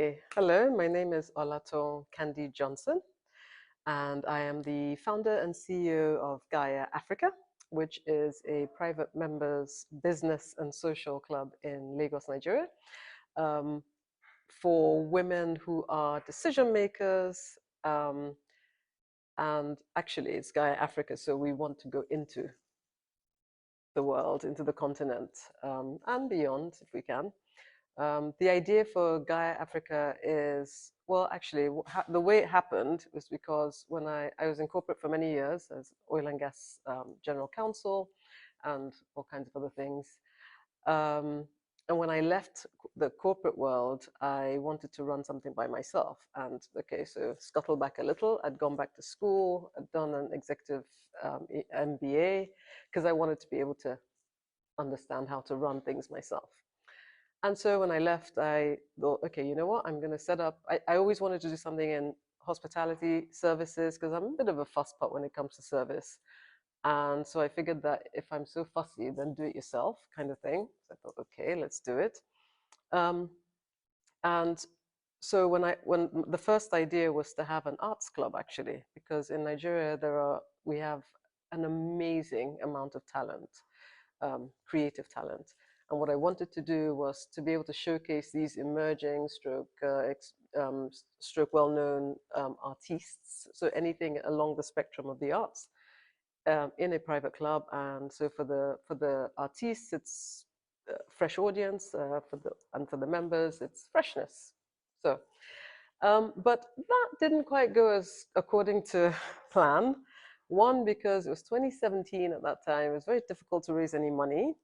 Hi, hello, my name is Olatowun Candide Johnson, and I am the founder and CEO of Gaia Africa, which is a private members business and social club in Lagos, Nigeria, um, for women who are decision makers. And actually, it's Gaia Africa, so we want to go into the world, into the continent, and beyond if we can. The idea for Gaia Africa is, well, actually, the way it happened was because when I was in corporate for many years as oil and gas general counsel and all kinds of other things. And when I left the corporate world, I wanted to run something by myself. And okay, so scuttle back a little. I'd gone back to school, I'd done an executive MBA because I wanted to be able to understand how to run things myself. And so when I left, I thought, okay, you know what? I'm going to set up. I always wanted to do something in hospitality services because I'm a bit of a fusspot when it comes to service. And so I figured that if I'm so fussy, then do it yourself kind of thing. So I thought, okay, let's do it. Um, and so when the first idea was to have an arts club actually, because in Nigeria we have an amazing amount of talent, creative talent. And what I wanted to do was to be able to showcase these emerging stroke well-known artists. So anything along the spectrum of the arts in a private club. And so for the artists, it's fresh audience. For the members, it's freshness. So, but that didn't quite go as according to plan. One, because it was 2017 at that time. It was very difficult to raise any money.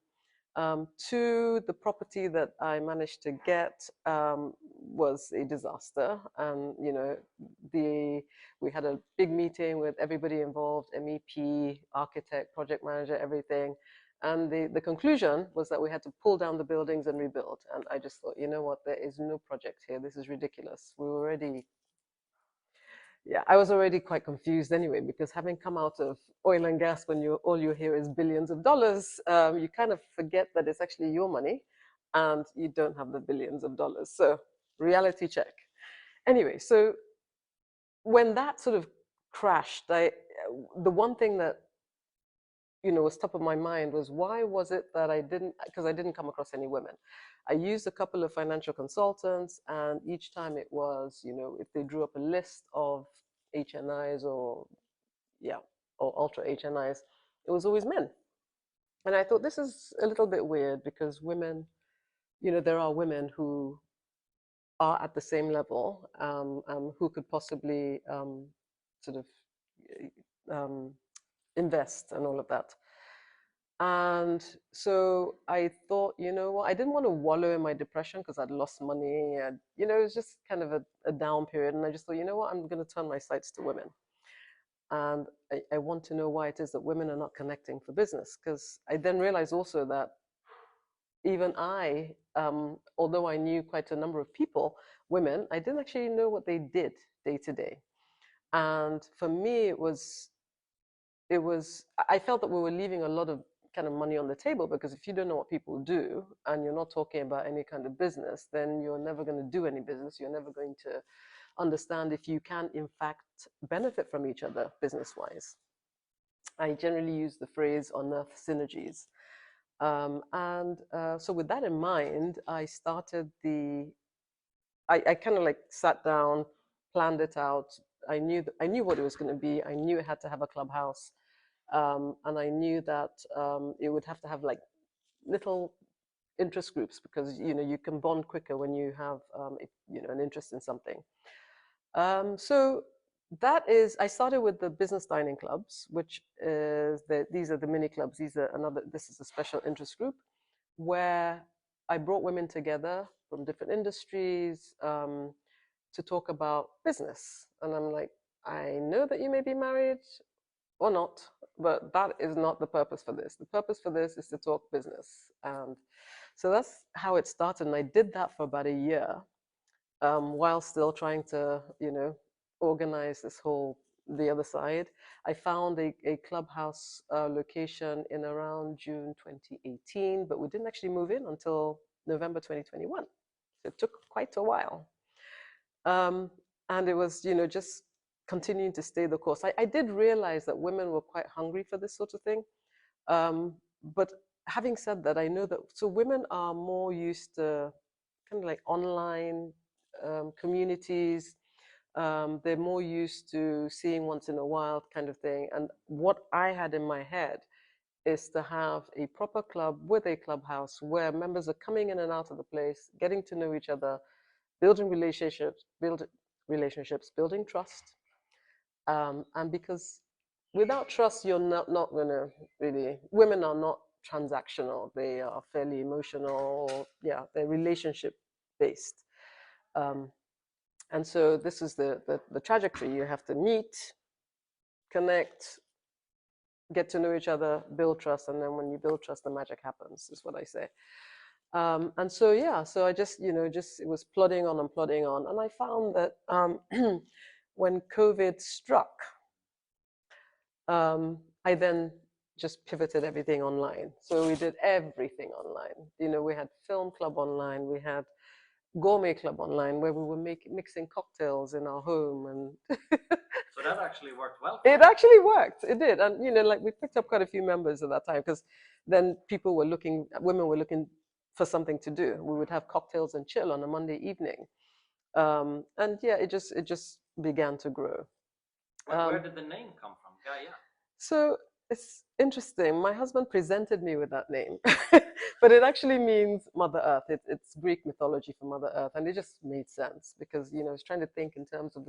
Two, the property that I managed to get was a disaster, and we had a big meeting with everybody involved, MEP, architect, project manager, everything, and the conclusion was that we had to pull down the buildings and rebuild. And I just thought, you know what, there is no project here. This is ridiculous. We were already I was already quite confused anyway, because having come out of oil and gas, when all you hear is billions of dollars, you kind of forget that it's actually your money and you don't have the billions of dollars. So reality check. Anyway, so when that sort of crashed, the one thing that was top of my mind was, why was it that because I didn't come across any women. I used a couple of financial consultants, and each time it was, if they drew up a list of HNIs or ultra HNIs, it was always men. And I thought, this is a little bit weird, because women, there are women who are at the same level, who could possibly sort of invest and all of that. And so I thought, you know what, I didn't want to wallow in my depression because I'd lost money. And, it was just kind of a down period. And I just thought, you know what, I'm going to turn my sights to women. And I want to know why it is that women are not connecting for business. Because I then realized also that even I, although I knew quite a number of people, women, I didn't actually know what they did day to day. And for me, I felt that we were leaving a lot of kind of money on the table, because if you don't know what people do and you're not talking about any kind of business, then you're never going to do any business. You're never going to understand if you can in fact benefit from each other business-wise. I generally use the phrase unearth synergies. So with that in mind, I started I kind of like sat down, planned it out. I knew what it was going to be. I knew it had to have a clubhouse. And I knew that it would have to have like little interest groups, because you can bond quicker when you have an interest in something. So I started with the business dining clubs, which is these are the mini clubs. This is a special interest group where I brought women together from different industries to talk about business. And I'm like, I know that you may be married or not, but that is not the purpose for this. The purpose for this is to talk business. And so that's how it started. And I did that for about a year, while still trying to, organize the other side. I found a clubhouse location in around June 2018, but we didn't actually move in until November 2021. So it took quite a while. And it was, just continuing to stay the course. I did realize that women were quite hungry for this sort of thing. But having said that, I know that so women are more used to kind of like online communities. They're more used to seeing once in a while kind of thing. And what I had in my head is to have a proper club with a clubhouse where members are coming in and out of the place, getting to know each other, building relationships, building trust. And because without trust, you're not going to really, women are not transactional. They are fairly emotional. Yeah, they're relationship based. Um, and so this is the trajectory. You have to meet, connect, get to know each other, build trust. And then when you build trust, the magic happens, is what I say. And so, yeah, so I just, it was plodding on and plodding on. And I found that when COVID struck, I then just pivoted everything online. So we did everything online. We had film club online, we had gourmet club online, where we were mixing cocktails in our home, and so that actually worked well. It actually worked. It did, and like we picked up quite a few members at that time because then women were looking for something to do. We would have cocktails and chill on a Monday evening, and yeah, it just began to grow. Where did the name come from, Gaia? So it's interesting. My husband presented me with that name, but it actually means Mother Earth. It's Greek mythology for Mother Earth, and it just made sense because I was trying to think in terms of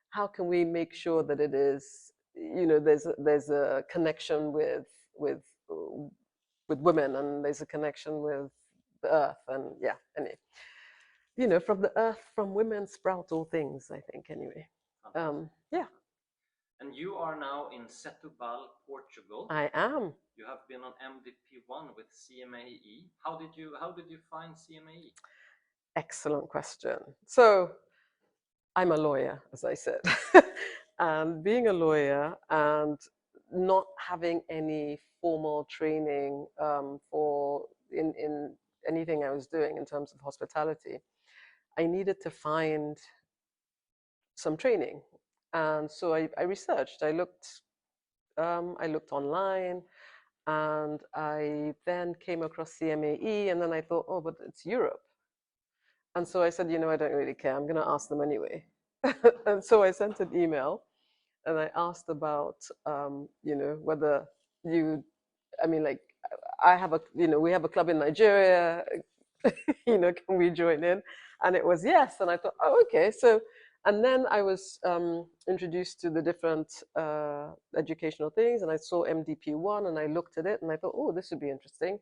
how can we make sure that it is there's a connection with women, and there's a connection with the earth, and yeah, anyway, from the earth, from women sprout all things, I think, anyway. Yeah. And you are now in Setubal, Portugal. I am. You have been on MDP1 with CMAE. How did you find CMAE? Excellent question. So I'm a lawyer, as I said. And being a lawyer and not having any formal training in anything I was doing in terms of hospitality, I needed to find some training. And so I researched. I looked online, and I then came across CMAE, and then I thought, oh, but it's Europe. And so I said, I don't really care. I'm going to ask them anyway. And so I sent an email, and I asked about, whether like, I have we have a club in Nigeria, can we join in? And it was yes. And I thought, oh, okay. So, and then I was introduced to the different educational things, and I saw MDP1, and I looked at it, and I thought, oh, this would be interesting.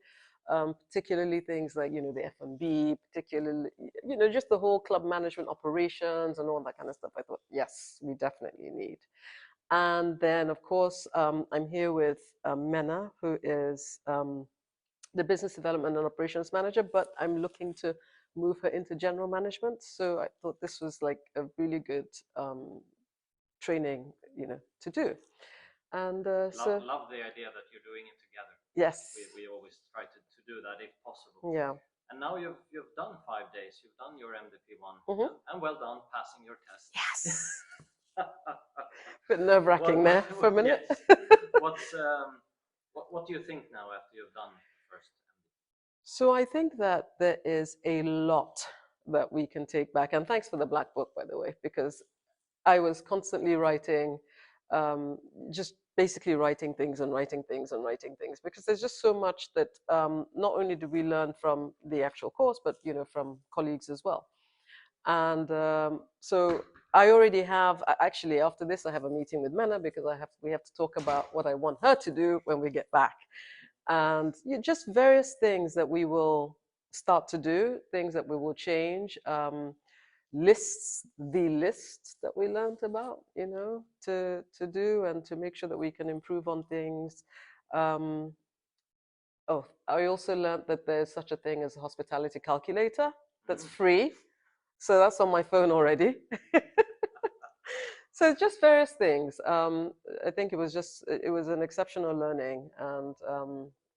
Particularly things like, the F&B, particularly, just the whole club management operations and all that kind of stuff. I thought, yes, we definitely need. And then, of course, I'm here with Mena, who is the business development and operations manager, but I'm looking to move her into general management. So I thought this was like a really good training, to do. And love the idea that you're doing it together. Yes. We always try to do that if possible. Yeah. And now you've done 5 days. You've done your MDP1, and well done passing your test. Yes. Bit nerve-wracking there for a minute. Yes. What do you think now after you've done the first MDP? So I think that there is a lot that we can take back. And thanks for the black book, by the way, because I was constantly writing, just basically writing things and writing things and writing things, because there's just so much that not only do we learn from the actual course, but from colleagues as well. And so I already have, actually after this I have a meeting with Mena, because we have to talk about what I want her to do when we get back, and just various things that we will start to do, things that we will change, lists that we learned about, to do, and to make sure that we can improve on things. Oh, I also learned that there's such a thing as a hospitality calculator that's free. So that's on my phone already. So just various things. I think it was an exceptional learning, and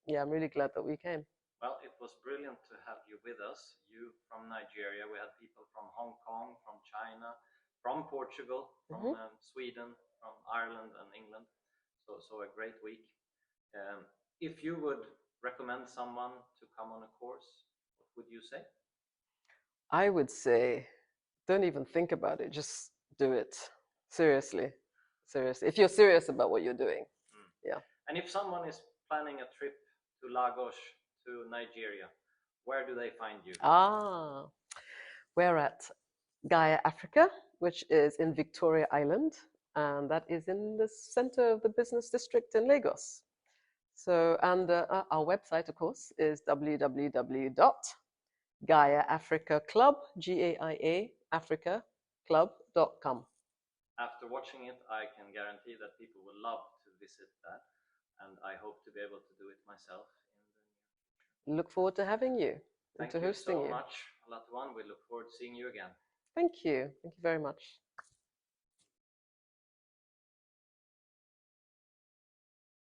yeah, I'm really glad that we came. Well, it was brilliant to have you with us. You from Nigeria. We had people from Hong Kong, from China, from Portugal, from Sweden, from Ireland and England. So a great week. If you would recommend someone to come on a course, what would you say? I would say, don't even think about it. Just do it. Seriously. Seriously. If you're serious about what you're doing. Yeah. And if someone is planning a trip to Lagos, to Nigeria, where do they find you? We're at Gaia Africa, which is in Victoria Island, and that is in the center of the business district in Lagos. So, and our website, of course, is www.GaiaAfricaClub, GAIA Africa Club.com. After watching it, I can guarantee that people will love to visit that, and I hope to be able to do it myself in the near future. Look forward to having you and Thank to you hosting so you. much, Olatowun. We look forward to seeing you again. Thank you. Thank you very much.